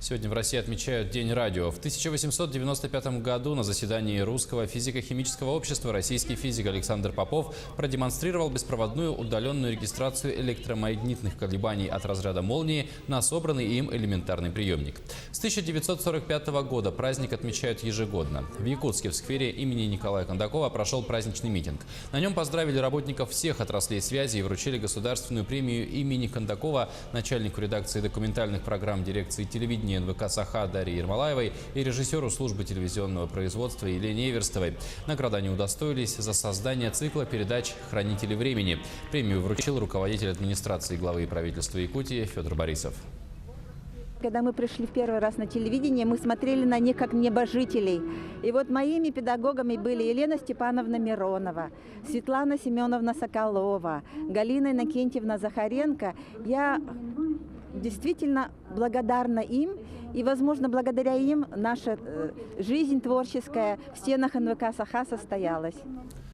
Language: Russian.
Сегодня в России отмечают День радио. В 1895 году на заседании Русского физико-химического общества российский физик Александр Попов продемонстрировал беспроводную удаленную регистрацию электромагнитных колебаний от разряда молнии на собранный им элементарный приемник. С 1945 года праздник отмечают ежегодно. В Якутске в сквере имени Николая Кондакова прошел праздничный митинг. На нем поздравили работников всех отраслей связи и вручили государственную премию имени Кондакова начальнику редакции документальных программ дирекции телевидения НВК «Саха» Дарье Ермолаевой и режиссеру службы телевизионного производства Елене Эверстовой. Награды они удостоились за создание цикла передач «Хранители времени». Премию вручил руководитель администрации главы правительства Якутии Федор Борисов. Когда мы пришли в первый раз на телевидение, мы смотрели на них как небожителей. И вот моими педагогами были Елена Степановна Миронова, Светлана Семеновна Соколова, Галина Иннокентьевна Захаренко. Я действительно благодарна им, и, возможно, благодаря им наша жизнь творческая в стенах НВК «Саха» состоялась.